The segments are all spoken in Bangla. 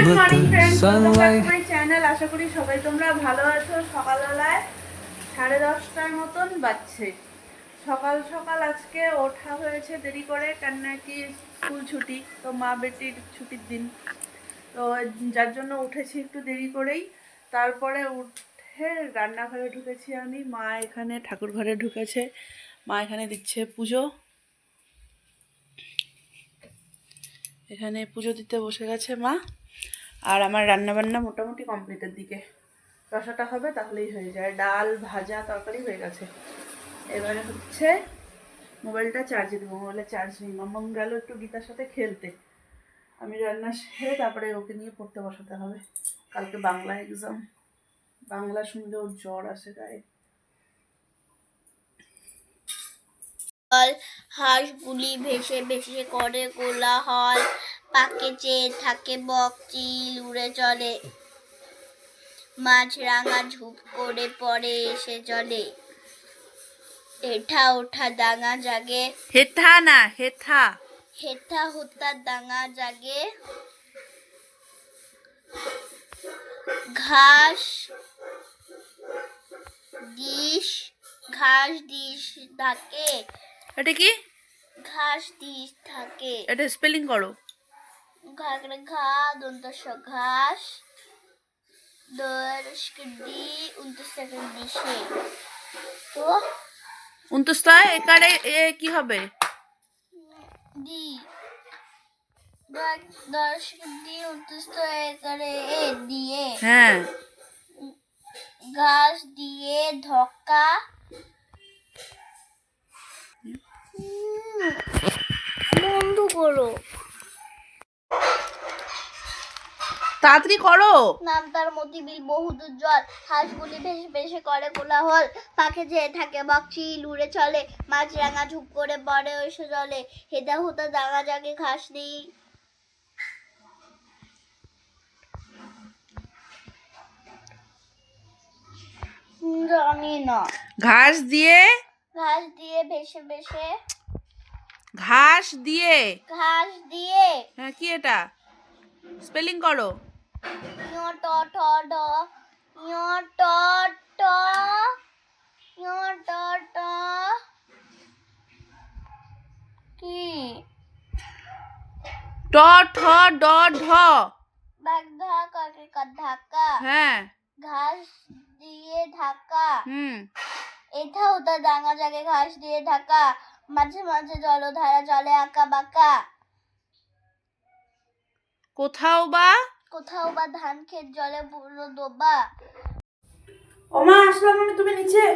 Good morning friends, welcome back to my channel. আশা করি সবাই তোমরা ভালো আছো। সকালবেলায় 10:30টার মতন বাজছে। সকাল সকাল আজকে ওঠা হয়েছে দেরি করে, কেন নাকি স্কুল ছুটি, তো মা বেটির ছুটির দিন, তো যার জন্য উঠেছি একটু দেরি করেই। তারপরে উঠে রান্নাঘরে ঢুকেছি আমি, মা এখানে ঠাকুর ঘরে ঢুকেছে, মা এখানে দিচ্ছে পুজো, এখানে পুজো দিতে বসে গেছে মা। আর আমার রান্নাবান্না মোটামুটি কমপ্লিটের দিকে, রসাটা হবে তাহলেই হয়ে যায়, ডাল ভাজা তরকারি হয়ে গেছে। এবারে হচ্ছে মোবাইলটা চার্জে দেবো, মোবাইলে চার্জ নেই। মাম্মাম গেল একটু গীতার সাথে খেলতে, আমি রান্না সেরে তারপরে ওকে নিয়ে পড়তে বসাতে হবে। কালকে বাংলা এক্সাম, বাংলা শুনলে ওর জ্বর আসে গায়ে। হাঁসগুলি ভেসে ভেসে করে কোলাহল, পাকে চেয়ে থাকে বকচিল উড়ে চলে, মাছরাঙা ঝুপ করে পড়ে এসে চলে, হেঠা ওঠা দাঙা জাগে, হেথা না হেথা, হেঠা হোতা দাঙা জাগে, ঘাস ডিশ থাকে, এটা কি? ঘাস ডিশ থাকে, এটা স্পেলিং করো। ঘা দন্তস ঘাস দর্শকডি 29 দিশে, তো 29 একারে এ কি হবে? ডি দর্শকডি 29 একরে এ দিয়ে, হ্যাঁ, ঘাস দিয়ে ধক্কা, বন্ধ করো, তাড়াতাড়ি করো। নাম তার মতিবিল বহুদূর জল, হাঁসগুলি ভেসে ভেসে করে কোলাহল, পাখে যেয়ে থাকে বকচিল উড়ে চলে, মাছরাঙা ঝুপ করে পড়ে এসে জলে, হেদা হুদা দাঙা জাগে ঘাস নেই, জানি না। ঘাস দিয়ে, ঘাস দিয়ে ভেসে ভেসে, ঘাস দিয়ে, ঘাস দিয়ে, হ্যাঁ কি এটা? স্পেলিং করো। ইয় ট ঠ ড, ইয় ট ট, ইয় ট ট, কি ট ঠ ড ঢ, বাঘ ধাক্কা ধাক্কা, হ্যাঁ, ঘাস দিয়ে ধাক্কা, হুম, এথা ওটা ডাঙা জাগে ঘাস দিয়ে ঢাকা, মাঝে মাঝে জলধারা জলে আঁকা বাঁকা, কোথাও বা, কোথাও বা ধান ক্ষেত জলে পুরো ডোবা। ওমা আসলাম আমি, তুমি নিচে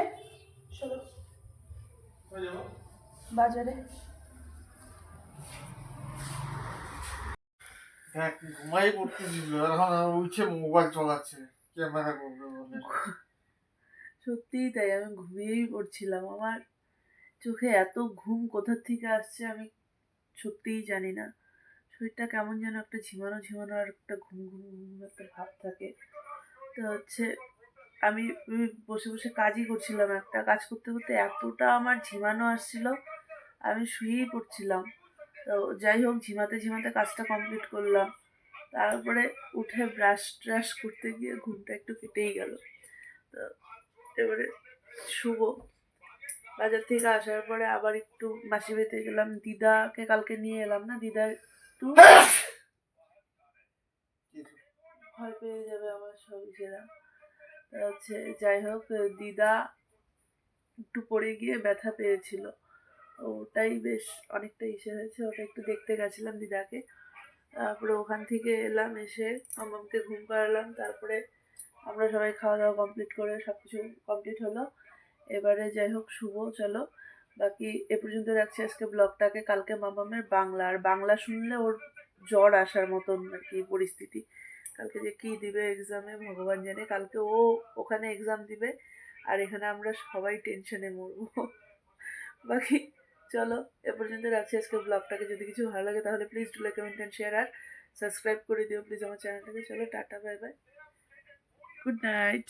চলো বাজারে। দেখ ঘুমাই পড়তে দিল, এখন উঠে মোবাইল চালাচ্ছে, ক্যামেরা করবে বলে। সত্যিই তাই, আমি ঘুমিয়েই পড়ছিলাম। আমার চোখে এত ঘুম কোথা থেকে আসছে আমি সত্যিই জানি না। শরীরটা কেমন যেন একটা ঝিমানো ঝিমানো আর একটা ঘুম ঘুম ঘুম একটা ভাব থাকে। তো হচ্ছে আমি বসে বসে কাজই করছিলাম, একটা কাজ করতে করতে এতটা আমার ঝিমানো আসছিল, আমি শুয়েই পড়ছিলাম। তো যাই হোক, ঝিমাতে ঝিমাতে কাজটা কমপ্লিট করলাম। তারপরে উঠে ব্রাশ ট্রাশ করতে গিয়ে ঘুমটা একটু কেটেই গেল। তো এবারে শুভ বাজার থেকে আসার পরে আবার একটু মাসি বাড়িতে গেলাম, দিদাকে কালকে নিয়ে এলাম না, দিদার একটু ভয় পেয়ে যাবে আমার সব ছেলেরা। হচ্ছে যাই হোক, দিদা একটু পড়ে গিয়ে ব্যথা পেয়েছিল, ওটাই বেশ অনেকটা ইসে হয়েছে, ওটা একটু দেখতে গেছিলাম দিদাকে। তারপরে ওখান থেকে এলাম, এসে মামাকে ঘুম পাড়ালাম, তারপরে আমরা সবাই খাওয়া দাওয়া কমপ্লিট করে সব কিছু কমপ্লিট হলো। এবারে যাই হোক শুভ, চলো বাকি এ পর্যন্ত রাখছি আজকে ব্লগটাকে। কালকে মামামের বাংলা, আর বাংলা শুনলে ওর জ্বর আসার মতন আর কি পরিস্থিতি। কালকে যে কী দিবে এক্সামে ভগবান জানে, কালকে ও ওখানে এক্সাম দিবে আর এখানে আমরা সবাই টেনশনে মরবো। বাকি চলো এ পর্যন্ত রাখছি আজকে ব্লগটাকে। যদি কিছু ভালো লাগে তাহলে please do like comment and share, আর সাবস্ক্রাইব করে দিও প্লিজ আমার চ্যানেলটাকে। চলো tata, bye bye, good night.